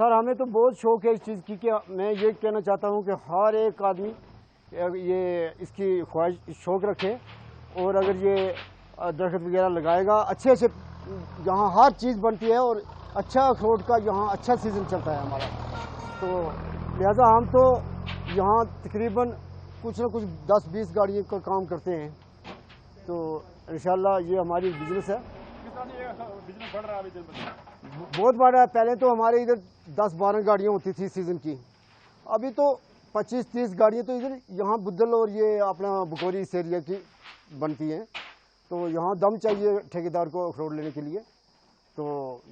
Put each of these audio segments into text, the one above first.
Sir हमें तो बहुत शौक है इस चीज़ की कि मैं ये कहना चाहता हूँ कि हर एक आदमी ये इसकी ख्वाहिश शौक रखे और अगर ये दरख्त वगैरह लगाएगा अच्छे से यहाँ हर चीज़ बनती है और अच्छा अखरोट का यहाँ अच्छा सीज़न चलता है हमारा। तो लिहाजा हम तो यहाँ तकरीबन कुछ ना कुछ 10-20 गाड़ियों का काम करते हैं। तो इंशाल्लाह ये हमारी बिजनेस है। बिजनेस बढ़ रहा है अभी दिन ब दिन? बहुत बड़ा है। पहले तो हमारे इधर 10-12 गाड़ियाँ होती थी सीज़न की, अभी तो 25-30 गाड़ियाँ तो इधर यहाँ बुद्धल और ये अपना बकोरी इस एरिया की बनती हैं। तो यहाँ दम चाहिए ठेकेदार को अखरोट लेने के लिए। तो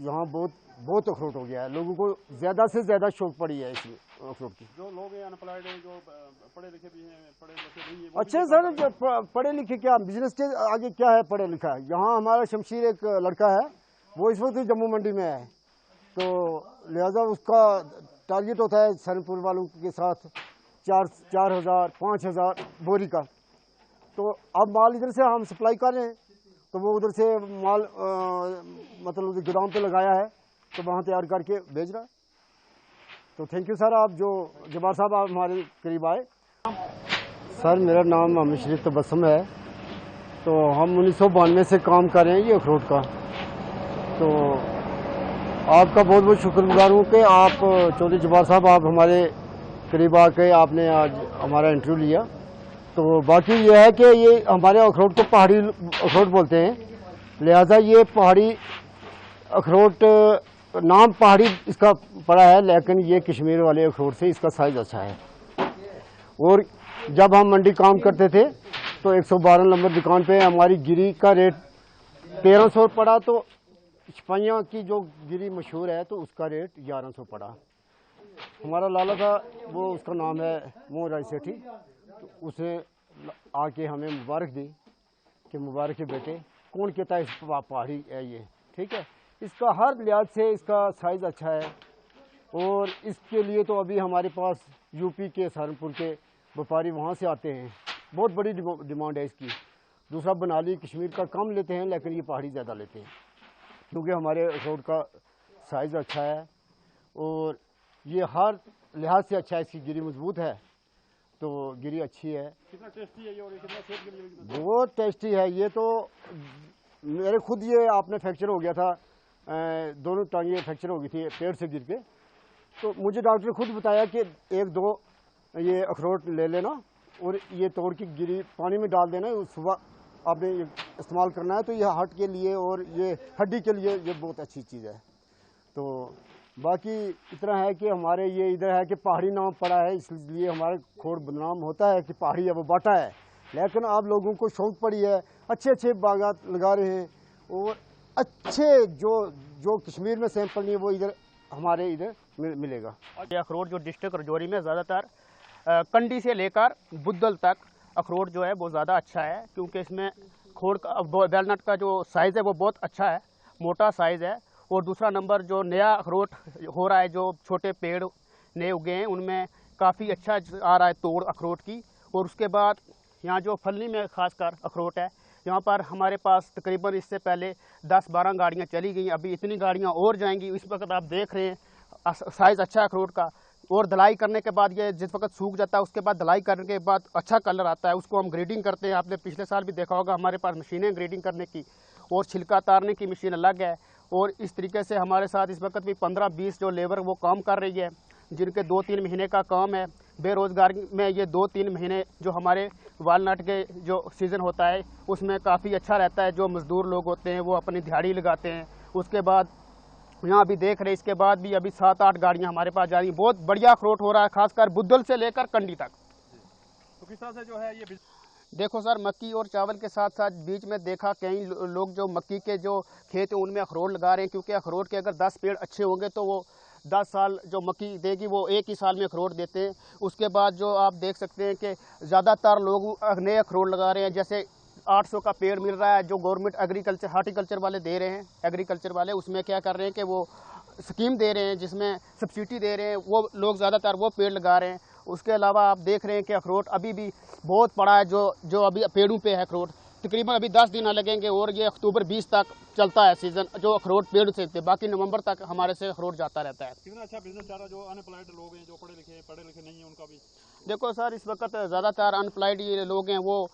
यहाँ बहुत अखरोट हो गया है, लोगों को ज़्यादा से ज़्यादा शौक पड़ी है इसी अखरोट की। जो लोग हैं अनएम्प्लॉयड हैं, जो पढ़े लिखे भी हैं, पढ़े लिखे नहीं हैं, अच्छे सर जो पढ़े लिखे क्या बिजनेस के आगे क्या है पढ़े लिखा है। यहाँ हमारा शमशीर एक लड़का है, वो इस वक्त जम्मू मंडी में है। तो लिहाजा उसका टारगेट होता है सहारनपुर वालों के साथ 4,000-5,000 बोरी का। तो अब माल इधर से हम सप्लाई कर रहे हैं, तो वो उधर से माल मतलब गोदाम पे लगाया है, तो वहाँ तैयार करके भेज रहा है। तो थैंक यू सर, आप जो जब्बार साहब आप हमारे करीब आए। सर मेरा नाम मोहम्मद शरीफ तबस्सुम है। तो हम 1992 से काम कर रहे हैं ये अखरोट का। तो आपका बहुत बहुत शुक्रगुजार हूँ कि आप चौधरी जब्बार साहब आप हमारे करीब आके आपने आज हमारा इंटरव्यू लिया। तो बाकी ये है कि ये हमारे अखरोट को पहाड़ी अखरोट बोलते हैं, लिहाजा ये पहाड़ी अखरोट नाम पहाड़ी इसका पड़ा है, लेकिन ये कश्मीर वाले अखरोट से इसका साइज़ अच्छा है। और जब हम मंडी काम करते थे तो 112 नंबर दुकान पे हमारी गिरी का रेट 1300 पड़ा, तो छपैया की जो गिरी मशहूर है तो उसका रेट 1100 पड़ा। हमारा लाला था, वो उसका नाम है मोहन राय सेठी, तो उसने आके हमें मुबारक दी कि मुबारक है बेटे, कौन कहता है इस पहाड़ी है ये, ठीक है। इसका हर लिहाज से इसका साइज़ अच्छा है। और इसके लिए तो अभी हमारे पास यूपी के सहारनपुर के व्यापारी वहाँ से आते हैं, बहुत बड़ी डिमांड है इसकी। दूसरा बनाली कश्मीर का कम लेते हैं, लेकिन ये पहाड़ी ज़्यादा लेते हैं क्योंकि हमारे अखरोट का साइज़ अच्छा है और ये हर लिहाज से अच्छा है। इसकी गिरी मजबूत है, तो गिरी अच्छी है। कितना टेस्टी है ये और कितना सेहत के लिए? बहुत टेस्टी है ये। तो मेरे खुद ये आपने फ्रैक्चर हो गया था, दोनों टांगें फ्रैक्चर हो गई थी पेड़ से गिर के। तो मुझे डॉक्टर ने खुद बताया कि 1-2 ये अखरोट ले लेना और ये तोड़ के गिरी पानी में डाल देना, सुबह आपने ये इस्तेमाल करना है। तो ये हार्ट के लिए और ये हड्डी के लिए ये बहुत अच्छी चीज़ है। तो बाकी इतना है कि हमारे ये इधर है कि पहाड़ी नाम पड़ा है, इसलिए हमारा अखरोट बदनाम होता है कि पहाड़ी है, वो बाटा है। लेकिन आप लोगों को शौक पड़ी है, अच्छे अच्छे बागात लगा रहे हैं और अच्छे जो कश्मीर में सैंपल नहीं है वो इधर हमारे इधर मिलेगा। ये अखरोट जो डिस्ट्रिक्ट राजौरी में ज़्यादातर कंडी से लेकर बुद्धल तक अखरोट जो है वो ज़्यादा अच्छा है, क्योंकि इसमें खोड़ का वैलनट का जो साइज़ है वो बहुत अच्छा है, मोटा साइज़ है। और दूसरा नंबर जो नया अखरोट हो रहा है, जो छोटे पेड़ नए उगे हैं, उनमें काफ़ी अच्छा आ रहा है तोड़ अखरोट की। और उसके बाद यहाँ जो फलनी में ख़ासकर अखरोट है, यहाँ पर हमारे पास तकरीबन इससे पहले 10-12 गाड़ियाँ चली गई, अभी इतनी गाड़ियाँ और जाएंगी। इस वक्त आप देख रहे हैं साइज़ अच्छा है अखरोट का। और धलाई करने के बाद ये जिस वक्त सूख जाता है, उसके बाद धलाई करने के बाद अच्छा कलर आता है, उसको हम ग्रेडिंग करते हैं। आपने पिछले साल भी देखा होगा, हमारे पास मशीनें ग्रेडिंग करने की और छिलका तारने की मशीन अलग है। और इस तरीके से हमारे साथ इस वक्त भी 15-20 जो लेबर वो काम कर रही है, जिनके 2-3 महीने का काम है। बेरोज़गारी में ये 2-3 महीने जो हमारे वालनट के जो सीज़न होता है उसमें काफ़ी अच्छा रहता है। जो मज़दूर लोग होते हैं वो अपनी दिहाड़ी लगाते हैं। उसके बाद यहाँ अभी देख रहे हैं, इसके बाद भी अभी 7-8 गाड़ियाँ हमारे पास जा रही हैं। बहुत बढ़िया अखरोट हो रहा है, खासकर बुद्धल से लेकर कंडी तक। तो किस तरह से जो है ये देखो सर, मक्की और चावल के साथ साथ बीच में देखा कई लोग जो मक्की के जो खेत हैं उनमें अखरोट लगा रहे हैं, क्योंकि अखरोट के अगर 10 पेड़ अच्छे होंगे तो वो 10 साल जो मक्की देगी वो एक ही साल में अखरोट देते हैं। उसके बाद जो आप देख सकते हैं कि ज़्यादातर लोग नए अखरोट लगा रहे हैं। जैसे 800 का पेड़ मिल रहा है जो गवर्नमेंट एग्रीकल्चर हार्टिकल्चर वाले दे रहे हैं, एग्रीकल्चर वाले उसमें क्या कर रहे हैं कि वो स्कीम दे रहे हैं जिसमें सब्सिडी दे रहे हैं, वो लोग ज़्यादातर वो पेड़ लगा रहे हैं। उसके अलावा आप देख रहे हैं कि अखरोट अभी भी बहुत पड़ा है, जो अभी पेड़ों पे है अखरोट। तकरीबन अभी 10 दिन लगेंगे और ये अक्टूबर 20 तक चलता है सीजन जो अखरोट पेड़ से थे, बाकी नवंबर तक हमारे से अखरोट जाता रहता है। कितना अच्छा बिजनेस चल रहा है। जो अनएम्प्लॉयड लोग हैं, जो पढ़े लिखे नहीं हैं, उनका भी देखो सर, इस वक्त ज़्यादातर अनएम्प्लॉयड लोग हैं, वो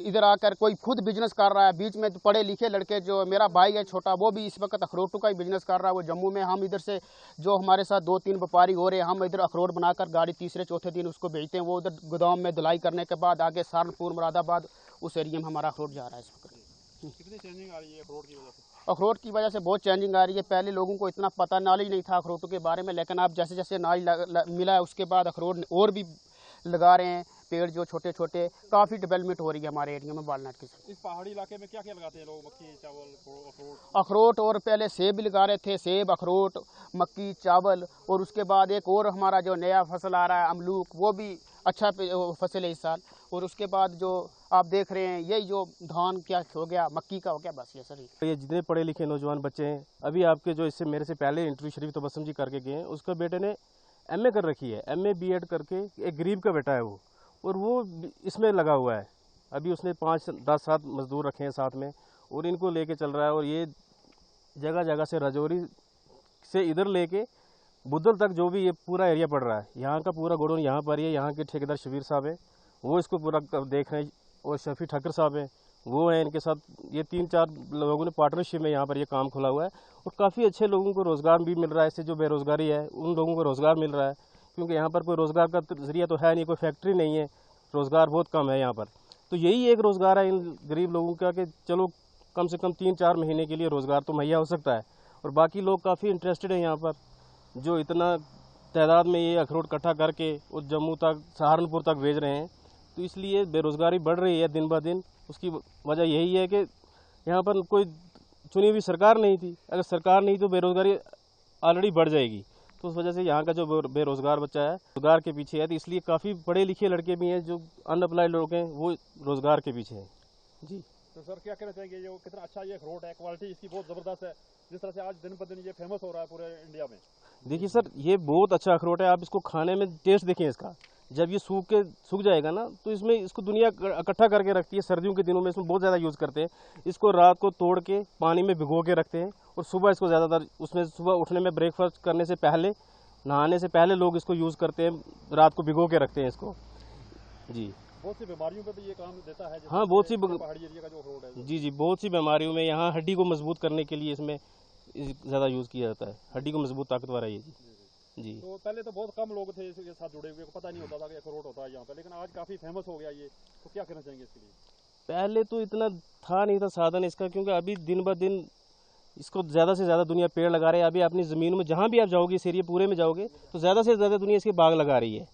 इधर आकर कोई खुद बिजनेस कर रहा है। बीच में तो पढ़े लिखे लड़के, जो मेरा भाई है छोटा, वो भी इस वक्त अखरोटों का ही बिजनेस कर रहा है। वो जम्मू में, हम इधर से जो हमारे साथ 2-3 व्यापारी हो रहे हैं, हम इधर अखरोट बनाकर गाड़ी तीसरे चौथे दिन उसको भेजते हैं। वो उधर गोदाम में धुलाई करने के बाद आगे सहारनपुर, मुरादाबाद, उस एरिया में हमारा अखरोट जा रहा है इस वक्त। कितनी चेंजिंग आ रही है अखरोट की वजह से? अखरोट की वजह से बहुत चेंजिंग आ रही है। पहले लोगों को इतना पता, नॉलेज नहीं था अखरोटों के बारे में, लेकिन अब जैसे जैसे नॉलेज मिला है, उसके बाद अखरोट और भी लगा रहे हैं पेड़, जो छोटे छोटे। काफ़ी डेवलपमेंट हो रही है हमारे एरिया में बालनाट की। इस पहाड़ी इलाके में क्या क्या लगाते हैं लोग? मक्की, चावल, अखरोट? अखरोट, और पहले सेब भी लगा रहे थे, सेब, अखरोट, मक्की, चावल, और उसके बाद एक और हमारा जो नया फसल आ रहा है अमलूक, वो भी अच्छा फसल है इस साल। और उसके बाद जो आप देख रहे हैं, यही जो धान क्या हो गया, मक्की का हो गया, बस ये सर। ये जितने पढ़े लिखे नौजवान बच्चे हैं, अभी आपके जो इससे मेरे से पहले इंटरव्यू शरीफ तबस्सुम जी करके गए हैं, उसका बेटे ने एमए कर रखी है, एमए बीएड करके। एक गरीब का बेटा है वो, और वो इसमें लगा हुआ है। अभी उसने 5-10-7 मजदूर रखे हैं साथ में, और इनको लेके चल रहा है। और ये जगह जगह से रजौरी से इधर लेके बुद्धल तक जो भी ये पूरा एरिया पड़ रहा है, यहाँ का पूरा गोडाउन यहाँ पर ही है। यहाँ के ठेकेदार शबीर साहब हैं, वो इसको पूरा देख रहे हैं, और शफी ठक्कर साहब हैं, वो हैं। इनके साथ ये 3-4 लोगों ने पार्टनरशिप में यहाँ पर ये काम खोला हुआ है, और काफ़ी अच्छे लोगों को रोज़गार भी मिल रहा है। इससे जो बेरोज़गारी है, उन लोगों को रोज़गार मिल रहा है, क्योंकि यहाँ पर कोई रोज़गार का जरिया तो है नहीं, कोई फैक्ट्री नहीं है, रोज़गार बहुत कम है यहाँ पर। तो यही एक रोज़गार है इन गरीब लोगों का, कि चलो कम से कम 3-4 महीने के लिए रोज़गार तो मुहैया हो सकता है। और बाकी लोग काफ़ी इंटरेस्टेड हैं यहाँ पर, जो इतना तादाद में ये अखरोट इकट्ठा करके और जम्मू तक, सहारनपुर तक भेज रहे हैं। तो इसलिए बेरोज़गारी बढ़ रही है दिन ब दिन। उसकी वजह यही है कि यहाँ पर कोई चुनी हुई सरकार नहीं थी। अगर सरकार नहीं तो बेरोज़गारी ऑलरेडी बढ़ जाएगी। तो उस वजह से यहाँ का जो बेरोज़गार बच्चा है, रोज़गार के पीछे है। तो इसलिए काफ़ी पढ़े लिखे लड़के भी हैं, जो अनअप्लाइड लोग हैं, वो रोज़गार के पीछे हैं जी। तो सर क्या कहना चाहेंगे, जो कितना अच्छा ये अखरोट है, क्वालिटी इसकी बहुत ज़बरदस्त है, जिस तरह से आज दिन ब दिन ये फेमस हो रहा है पूरे इंडिया में? देखिए सर, ये बहुत अच्छा अखरोट है। आप इसको खाने में टेस्ट देखें इसका। जब ये सूख जाएगा ना, तो इसमें इसको दुनिया इकट्ठा करके रखती है। सर्दियों के दिनों में इसमें बहुत ज़्यादा यूज़ करते हैं। इसको रात को तोड़ के पानी में भिगो के रखते हैं, और सुबह इसको ज़्यादातर उसमें सुबह उठने में ब्रेकफास्ट करने से पहले, नहाने से पहले लोग इसको यूज़ करते हैं। रात को भिगो के रखते हैं इसको जी। बहुत सी बीमारियों पे भी ये काम देता है। हाँ, बहुत सी पहाड़ी एरिया का जो अखरोट है जी, बहुत सी बीमारियों में, यहाँ हड्डी को मजबूत करने के लिए इसमें ज़्यादा यूज़ किया जाता है। हड्डी को मजबूत ताकतवर है ये जी। तो पहले तो बहुत कम लोग थे इसके साथ जुड़े हुए, पता नहीं होता था कि अखरोट होता है यहाँ पे, लेकिन आज काफ़ी फेमस हो गया ये। तो क्या कहना चाहेंगे इसके लिए? पहले तो इतना था नहीं था साधन इसका, क्योंकि अभी दिन ब दिन इसको ज़्यादा से ज़्यादा दुनिया पेड़ लगा रही है। अभी अपनी ज़मीन में जहाँ भी आप जाओगे, इस एरिया पूरे में जाओगे, तो ज़्यादा से ज़्यादा दुनिया इसके बाग लगा रही है।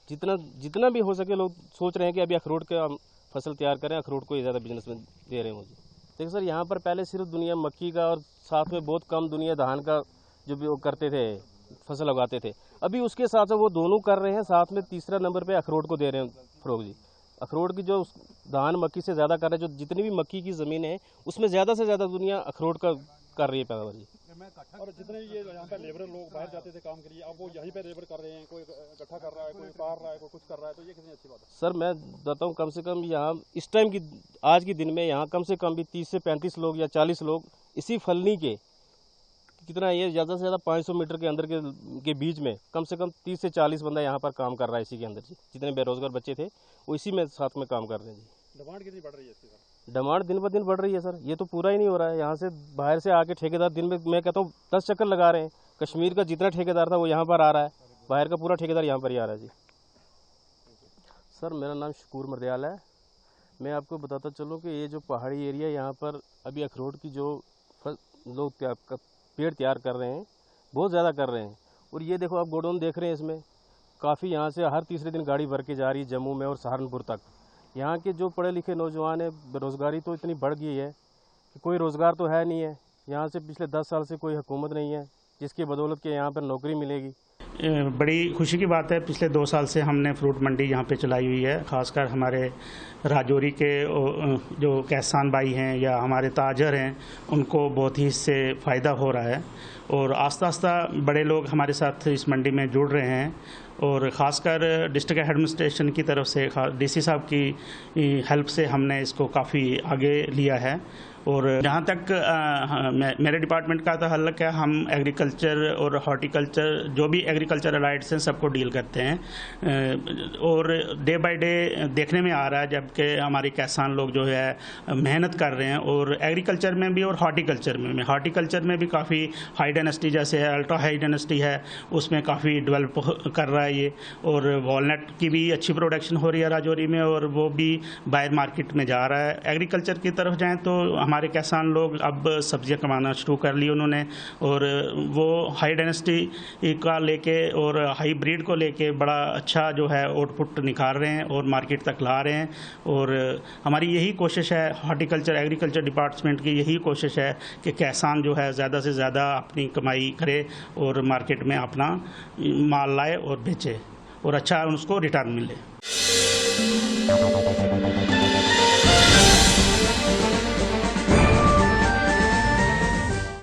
जितना भी हो सके लोग सोच रहे हैं कि अभी अखरोट का फसल तैयार करें, अखरोट को ज़्यादा बिजनेस में दे रहे हैं मुझे। देखिए सर, यहाँ पर पहले सिर्फ दुनिया मक्की का, और साथ में बहुत कम दुनिया धान का जो भी वो करते थे, फसल उगाते थे। अभी उसके साथ साथ वो दोनों कर रहे हैं, साथ में तीसरा नंबर पे अखरोट को दे रहे हैं फरोग जी। अखरोट की जो धान मक्की से ज़्यादा कर रहे हैं, जो जितनी भी मक्की की ज़मीन है, उसमें ज़्यादा से ज़्यादा दुनिया अखरोट का कर रही है पैदावार जी। और जितने ये यहाँ पे लेबर लोग बाहर जाते थे काम के लिए, अब वो यहीं पे लेबर कर रहे हैं। कोई इकट्ठा कर रहा है, कोई उतार रहा है, कोई कुछ कर रहा है। तो ये कितनी अच्छी बात है सर। मैं बताता हूँ, कम से कम यहाँ इस टाइम की, आज के दिन में यहाँ कम से कम भी 30 से 35 लोग या 40 लोग इसी फलनी के, कितना ये ज़्यादा से ज़्यादा 500 मीटर के अंदर के बीच में कम से कम 30 से 40 बंदा यहाँ पर काम कर रहा है इसी के अंदर जी। जितने बेरोजगार बच्चे थे वो इसी में साथ में काम कर रहे हैं जी। डिमांड कितनी बढ़ रही है इसकी सर? डिमांड दिन ब दिन बढ़ रही है सर। ये तो पूरा ही नहीं हो रहा है। यहाँ से बाहर से आके ठेकेदार दिन में, मैं कहता हूँ 10 चक्कर लगा रहे हैं। कश्मीर का जितना ठेकेदार था वो यहाँ पर आ रहा है, बाहर का पूरा ठेकेदार यहाँ पर ही आ रहा है जी। सर मेरा नाम शकूर मर्दयाल है। मैं आपको बताता चलूँ कि ये जो पहाड़ी एरिया, यहाँ पर अभी अखरोट की जो लोग पेड़ तैयार कर रहे हैं, बहुत ज़्यादा कर रहे हैं। और ये देखो आप गोडाउन देख रहे हैं, इसमें काफ़ी यहाँ से हर तीसरे दिन गाड़ी भर के जा रही है जम्मू में और सहारनपुर तक। यहाँ के जो पढ़े लिखे नौजवान हैं, बेरोज़गारी तो इतनी बढ़ गई है कि कोई रोज़गार तो है नहीं है। यहाँ से पिछले 10 साल से कोई हुकूमत नहीं है जिसकी बदौलत के यहाँ पर नौकरी मिलेगी। बड़ी खुशी की बात है, पिछले 2 साल से हमने फ्रूट मंडी यहाँ पे चलाई हुई है। ख़ासकर हमारे राजौरी के जो कैसान भाई हैं या हमारे ताजर हैं, उनको बहुत ही इससे फ़ायदा हो रहा है। और आस्ता आस्ता बड़े लोग हमारे साथ इस मंडी में जुड़ रहे हैं और ख़ासकर डिस्ट्रिक्ट एडमिनिस्ट्रेशन की तरफ से डीसी साहब की हेल्प से हमने इसको काफ़ी आगे लिया है। और जहाँ तक मेरे डिपार्टमेंट का ताल्लुक है, हम एग्रीकल्चर और हॉर्टिकल्चर जो भी एग्रीकल्चर अलाइड्स हैं सबको डील करते हैं। और डे बाय डे देखने में आ रहा है जबकि हमारे किसान लोग जो है मेहनत कर रहे हैं और एग्रीकल्चर में भी और हॉर्टिकल्चर में भी काफ़ी हाई डायनेस्टी जैसे है, अल्ट्रा हाई डायनेस्टी है, उसमें काफ़ी डेवलप कर रहा है ये। और वॉलनट की भी अच्छी प्रोडक्शन हो रही है राजौरी में और वो भी बाहर मार्केट में जा रहा है। एग्रीकल्चर की तरफ जाएँ तो हमारे किसान लोग अब सब्जियां कमाना शुरू कर ली उन्होंने और वो हाई डायनेस्टी का लेके और हाई ब्रीड को लेके बड़ा अच्छा जो है आउटपुट निकाल रहे हैं और मार्केट तक ला रहे हैं। और हमारी यही कोशिश है, हॉर्टिकल्चर एग्रीकल्चर डिपार्टमेंट की यही कोशिश है कि किसान जो है ज़्यादा से ज़्यादा अपनी कमाई करे और मार्केट में अपना माल लाए और बेचे और अच्छा उसको रिटर्न मिले।